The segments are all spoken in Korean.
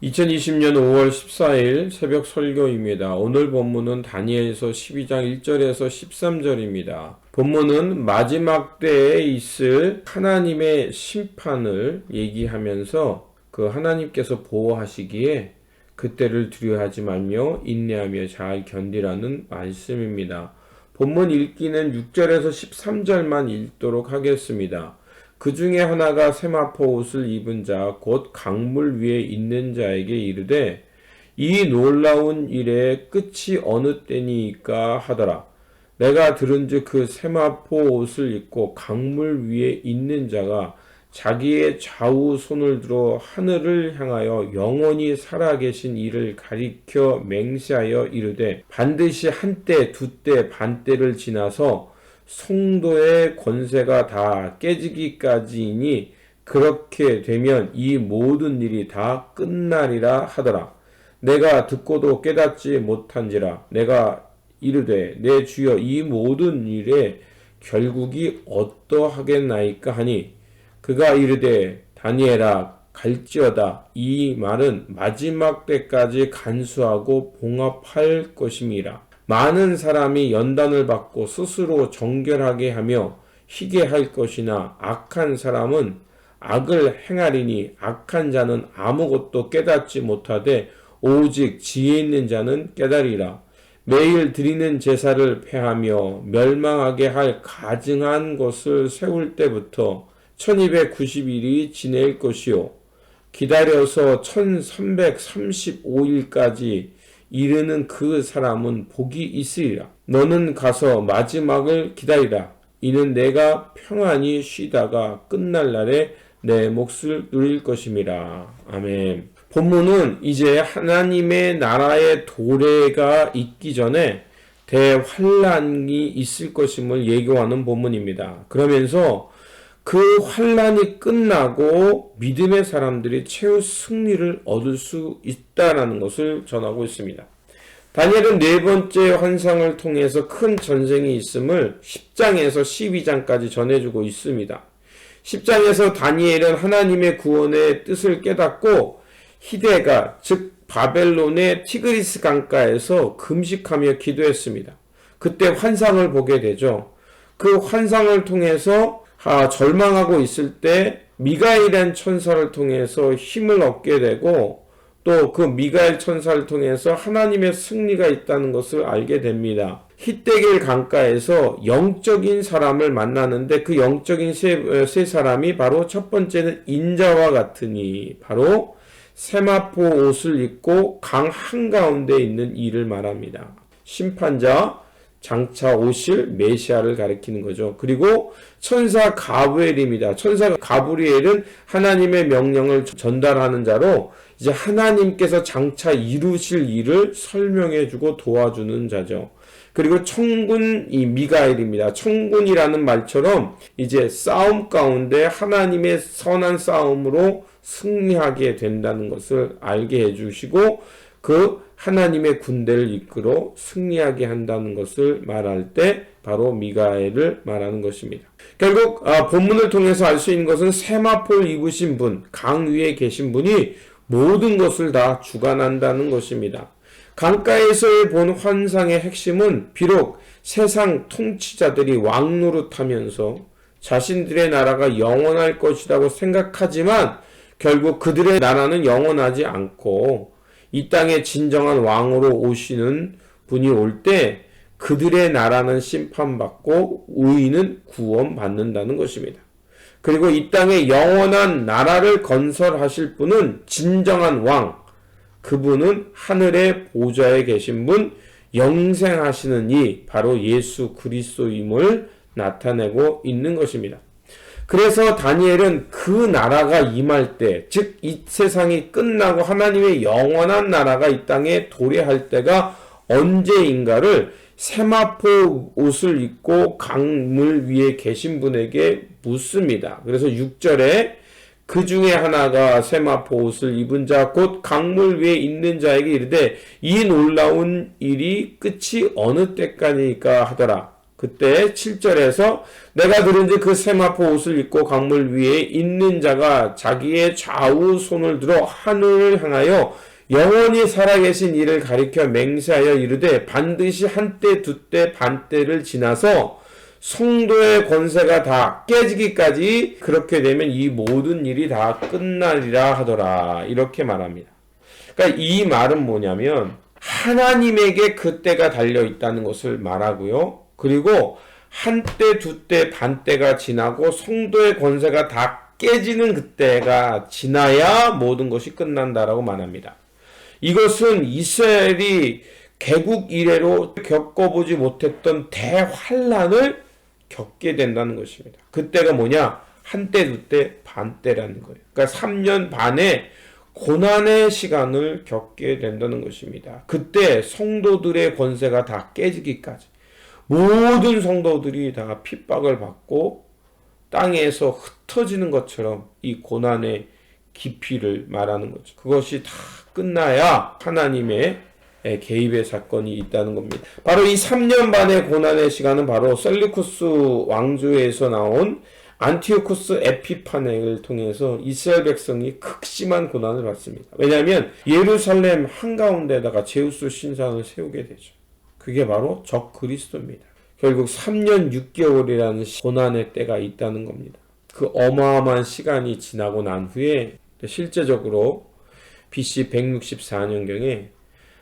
2020년 5월 14일 새벽 설교입니다. 오늘 본문은 다니엘서 12장 1절에서 13절입니다. 본문은 마지막 때에 있을 하나님의 심판을 얘기하면서 그 하나님께서 보호하시기에 그때를 두려워하지 말며 인내하며 잘 견디라는 말씀입니다. 본문 읽기는 6절에서 13절만 읽도록 하겠습니다. 그 중에 하나가 세마포 옷을 입은 자 곧 강물 위에 있는 자에게 이르되 이 놀라운 일의 끝이 어느 때니까 하더라. 내가 들은즉 그 세마포 옷을 입고 강물 위에 있는 자가 자기의 좌우 손을 들어 하늘을 향하여 영원히 살아계신 이를 가리켜 맹세하여 이르되 반드시 한때 두때 반때를 지나서 송도의 권세가 다 깨지기까지이니 그렇게 되면 이 모든 일이 다 끝나리라 하더라. 내가 듣고도 깨닫지 못한지라. 내가 이르되 내 주여 이 모든 일의 결국이 어떠하겠나이까 하니 그가 이르되 다니엘아 갈지어다. 이 말은 마지막 때까지 간수하고 봉합할 것임이라. 많은 사람이 연단을 받고 스스로 정결하게 하며 희게 할 것이나 악한 사람은 악을 행하리니 악한 자는 아무것도 깨닫지 못하되 오직 지혜 있는 자는 깨달으리라. 매일 드리는 제사를 폐하며 멸망하게 할 가증한 것을 세울 때부터 1290일이 지낼 것이요 기다려서 1335일까지 이르는 그 사람은 복이 있으리라. 너는 가서 마지막을 기다리라. 이는 내가 평안히 쉬다가 끝날 날에 내 몫을 누릴 것임이라. 아멘. 본문은 이제 하나님의 나라의 도래가 있기 전에 대환란이 있을 것임을 예고하는 본문입니다. 그러면서 그 환란이 끝나고 믿음의 사람들이 최후 승리를 얻을 수 있다라는 것을 전하고 있습니다. 다니엘은 네 번째 환상을 통해서 큰 전쟁이 있음을 10장에서 12장까지 전해주고 있습니다. 10장에서 다니엘은 하나님의 구원의 뜻을 깨닫고 히데가 즉 바벨론의 티그리스 강가에서 금식하며 기도했습니다. 그때 환상을 보게 되죠. 그 환상을 통해서 절망하고 있을 때 미가엘이라는 천사를 통해서 힘을 얻게 되고 또 그 미가엘 천사를 통해서 하나님의 승리가 있다는 것을 알게 됩니다. 히데겔 강가에서 영적인 사람을 만나는데 그 영적인 세 사람이 바로 첫 번째는 인자와 같으니 바로 세마포 옷을 입고 강 한가운데 있는 이를 말합니다. 심판자 장차 오실 메시아를 가리키는 거죠. 그리고 천사 가브리엘입니다. 천사 가브리엘은 하나님의 명령을 전달하는 자로 이제 하나님께서 장차 이루실 일을 설명해주고 도와주는 자죠. 그리고 청군이 미가엘입니다. 청군이라는 말처럼 이제 싸움 가운데 하나님의 선한 싸움으로 승리하게 된다는 것을 알게 해주시고 그 하나님의 군대를 이끌어 승리하게 한다는 것을 말할 때 바로 미가엘을 말하는 것입니다. 결국 본문을 통해서 알 수 있는 것은 세마포를 입으신 분, 강 위에 계신 분이 모든 것을 다 주관한다는 것입니다. 강가에서 본 환상의 핵심은 비록 세상 통치자들이 왕노릇하면서 자신들의 나라가 영원할 것이라고 생각하지만 결국 그들의 나라는 영원하지 않고 이 땅에 진정한 왕으로 오시는 분이 올 때 그들의 나라는 심판받고 의인은 구원받는다는 것입니다. 그리고 이 땅에 영원한 나라를 건설하실 분은 진정한 왕, 그분은 하늘의 보좌에 계신 분, 영생하시는 이 바로 예수 그리스도임을 나타내고 있는 것입니다. 그래서 다니엘은 그 나라가 임할 때, 즉 이 세상이 끝나고 하나님의 영원한 나라가 이 땅에 도래할 때가 언제인가를 세마포 옷을 입고 강물 위에 계신 분에게 묻습니다. 그래서 6절에 그 중에 하나가 세마포 옷을 입은 자 곧 강물 위에 있는 자에게 이르되 이 놀라운 일이 끝이 어느 때까지니까 하더라. 그때 7절에서 내가 들은지 그 세마포 옷을 입고 강물 위에 있는 자가 자기의 좌우 손을 들어 하늘을 향하여 영원히 살아계신 이를 가리켜 맹세하여 이르되 반드시 한때 두때 반때를 지나서 성도의 권세가 다 깨지기까지 그렇게 되면 이 모든 일이 다 끝나리라 하더라. 이렇게 말합니다. 그러니까 이 말은 뭐냐면 하나님에게 그때가 달려 있다는 것을 말하고요. 그리고 한때 두때 반때가 지나고 성도의 권세가 다 깨지는 그때가 지나야 모든 것이 끝난다라고 말합니다. 이것은 이스라엘이 개국 이래로 겪어보지 못했던 대환란을 겪게 된다는 것입니다. 그때가 뭐냐? 한때 두때 반때라는 거예요. 그러니까 3년 반의 고난의 시간을 겪게 된다는 것입니다. 그때 성도들의 권세가 다 깨지기까지 모든 성도들이 다 핍박을 받고 땅에서 흩어지는 것처럼 이 고난의 깊이를 말하는 거죠. 그것이 다 끝나야 하나님의 개입의 사건이 있다는 겁니다. 바로 이 3년 반의 고난의 시간은 바로 셀루쿠스 왕조에서 나온 안티오쿠스 에피파네를 통해서 이스라엘 백성이 극심한 고난을 받습니다. 왜냐하면 예루살렘 한가운데다가 제우스 신상을 세우게 되죠. 그게 바로 적 그리스도입니다. 결국 3년 6개월이라는 고난의 때가 있다는 겁니다. 그 어마어마한 시간이 지나고 난 후에 실제적으로 BC 164년경에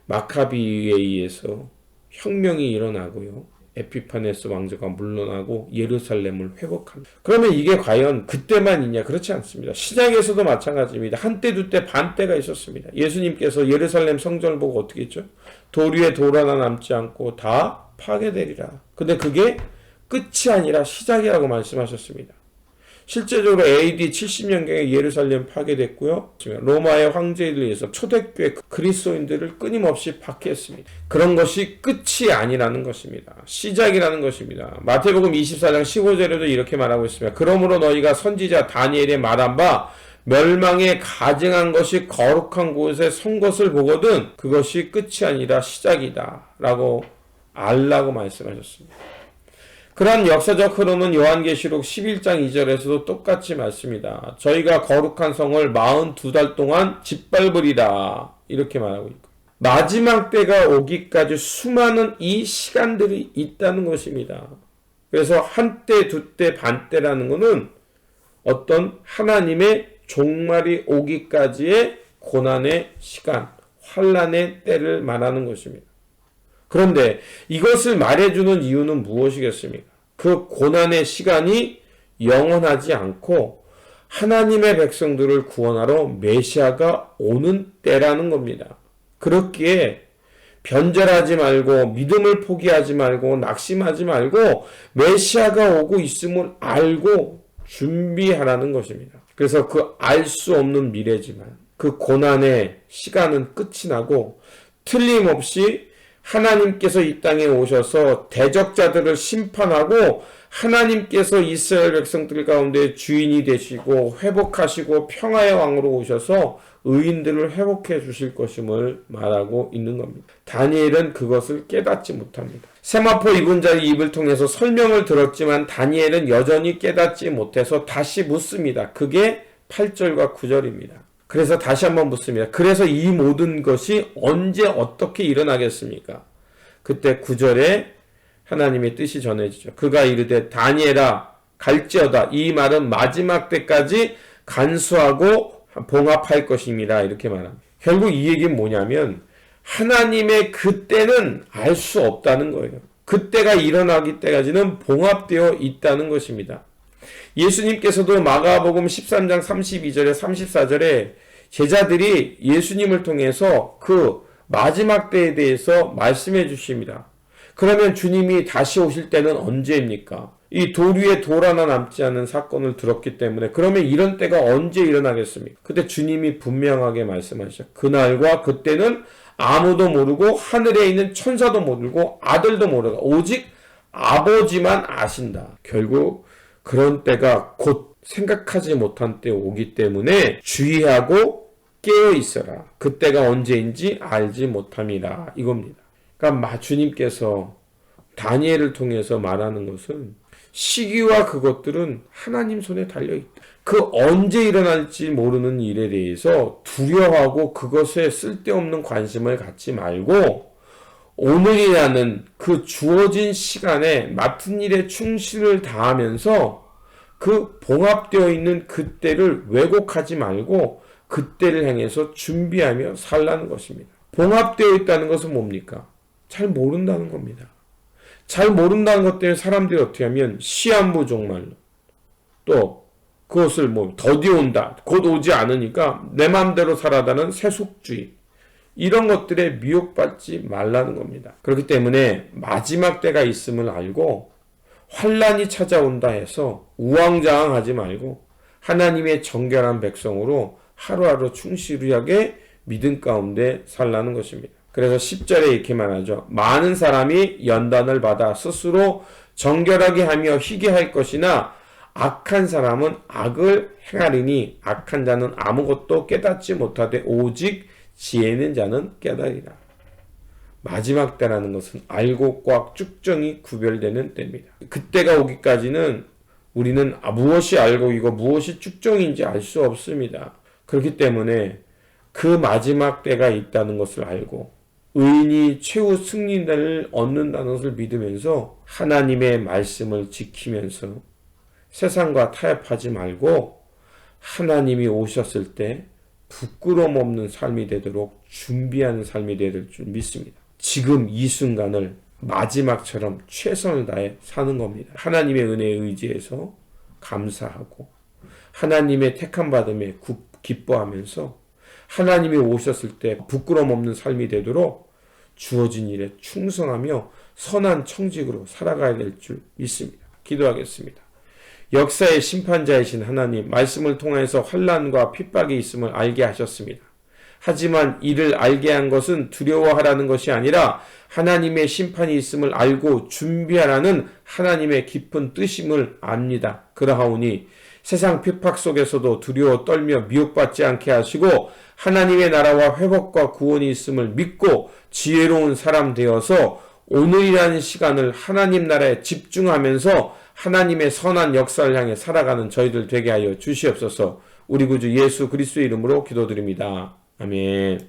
마카비에 의해서 혁명이 일어나고요. 에피파네스 왕조가 물러나고 예루살렘을 회복합니다. 그러면 이게 과연 그때만 있냐? 그렇지 않습니다. 신약에서도 마찬가지입니다. 한때 두때 반때가 있었습니다. 예수님께서 예루살렘 성전을 보고 어떻게 했죠? 돌 위에 돌 하나 남지 않고 다 파괴되리라. 근데 그게 끝이 아니라 시작이라고 말씀하셨습니다. 실제적으로 AD 70년경에 예루살렘 파괴됐고요. 로마의 황제에 의해서 초대교회 그리스도인들을 끊임없이 박해했습니다. 그런 것이 끝이 아니라는 것입니다. 시작이라는 것입니다. 마태복음 24장 15절에도 이렇게 말하고 있습니다. 그러므로 너희가 선지자 다니엘의 말한 바 멸망에 가증한 것이 거룩한 곳에 선 것을 보거든 그것이 끝이 아니라 시작이다 라고 알라고 말씀하셨습니다. 그런 역사적 흐름은 요한계시록 11장 2절에서도 똑같이 말씀입니다. 저희가 거룩한 성을 42달 동안 짓밟으리라 이렇게 말하고 있고 마지막 때가 오기까지 수많은 이 시간들이 있다는 것입니다. 그래서 한때 두때 반때라는 것은 어떤 하나님의 종말이 오기까지의 고난의 시간, 환난의 때를 말하는 것입니다. 그런데 이것을 말해주는 이유는 무엇이겠습니까? 그 고난의 시간이 영원하지 않고 하나님의 백성들을 구원하러 메시아가 오는 때라는 겁니다. 그렇기에 변절하지 말고 믿음을 포기하지 말고 낙심하지 말고 메시아가 오고 있음을 알고 준비하라는 것입니다. 그래서 그 알 수 없는 미래지만 그 고난의 시간은 끝이 나고 틀림없이 하나님께서 이 땅에 오셔서 대적자들을 심판하고 하나님께서 이스라엘 백성들 가운데 주인이 되시고 회복하시고 평화의 왕으로 오셔서 의인들을 회복해 주실 것임을 말하고 있는 겁니다. 다니엘은 그것을 깨닫지 못합니다. 세마포 입은 자의 입을 통해서 설명을 들었지만 다니엘은 여전히 깨닫지 못해서 다시 묻습니다. 그게 8절과 9절입니다. 그래서 다시 한번 묻습니다. 그래서 이 모든 것이 언제 어떻게 일어나겠습니까? 그때 9절에 하나님의 뜻이 전해지죠. 그가 이르되 다니엘아 갈지어다. 이 말은 마지막 때까지 간수하고 봉합할 것입니다. 이렇게 말합니다. 결국 이 얘기는 뭐냐면 하나님의 그때는 알 수 없다는 거예요. 그때가 일어나기 때까지는 봉합되어 있다는 것입니다. 예수님께서도 마가복음 13장 32절에 34절에 제자들이 예수님을 통해서 그 마지막 때에 대해서 말씀해 주십니다. 그러면 주님이 다시 오실 때는 언제입니까? 이 돌 위에 돌 하나 남지 않은 사건을 들었기 때문에 그러면 이런 때가 언제 일어나겠습니까? 그때 주님이 분명하게 말씀하시죠. 그날과 그때는 아무도 모르고 하늘에 있는 천사도 모르고 아들도 모르고 오직 아버지만 아신다. 결국 그런 때가 곧 생각하지 못한 때 오기 때문에 주의하고 깨어 있어라. 그때가 언제인지 알지 못함이라. 이겁니다. 그러니까 주님께서 다니엘을 통해서 말하는 것은 시기와 그것들은 하나님 손에 달려있다. 그 언제 일어날지 모르는 일에 대해서 두려워하고 그것에 쓸데없는 관심을 갖지 말고 오늘이라는 그 주어진 시간에 맡은 일에 충실을 다하면서 그 봉합되어 있는 그때를 왜곡하지 말고 그때를 향해서 준비하며 살라는 것입니다. 봉합되어 있다는 것은 뭡니까? 잘 모른다는 겁니다. 잘 모른다는 것 때문에 사람들이 어떻게 하면 시한부 종말로 또 그것을 더디 온다, 곧 오지 않으니까 내 마음대로 살아다는 세속주의 이런 것들에 미혹받지 말라는 겁니다. 그렇기 때문에 마지막 때가 있음을 알고 환란이 찾아온다 해서 우왕좌왕하지 말고 하나님의 정결한 백성으로 하루하루 충실하게 믿음 가운데 살라는 것입니다. 그래서 10절에 이렇게 말하죠. 많은 사람이 연단을 받아 스스로 정결하게 하며 희게 할 것이나 악한 사람은 악을 행하리니 악한 자는 아무것도 깨닫지 못하되 오직 지혜 있는 자는 깨달으리라. 마지막 때라는 것은 알고 꽉 쭉정이 구별되는 때입니다. 그때가 오기까지는 우리는 무엇이 알고 이거 무엇이 쭉정인지 알 수 없습니다. 그렇기 때문에 그 마지막 때가 있다는 것을 알고 의인이 최후 승리를 얻는다는 것을 믿으면서 하나님의 말씀을 지키면서 세상과 타협하지 말고 하나님이 오셨을 때 부끄러움 없는 삶이 되도록 준비하는 삶이 될 줄 믿습니다. 지금 이 순간을 마지막처럼 최선을 다해 사는 겁니다. 하나님의 은혜에 의지해서 감사하고 하나님의 택함 받음에 기뻐하면서 하나님이 오셨을 때 부끄러움 없는 삶이 되도록 주어진 일에 충성하며 선한 청직으로 살아가야 될 줄 믿습니다. 기도하겠습니다. 역사의 심판자이신 하나님, 말씀을 통해서 환난과 핍박이 있음을 알게 하셨습니다. 하지만 이를 알게 한 것은 두려워하라는 것이 아니라 하나님의 심판이 있음을 알고 준비하라는 하나님의 깊은 뜻임을 압니다. 그러하오니 세상 핍박 속에서도 두려워 떨며 미혹받지 않게 하시고 하나님의 나라와 회복과 구원이 있음을 믿고 지혜로운 사람 되어서 오늘이라는 시간을 하나님 나라에 집중하면서 하나님의 선한 역사를 향해 살아가는 저희들 되게 하여 주시옵소서. 우리 구주 예수 그리스도의 이름으로 기도드립니다. 아멘.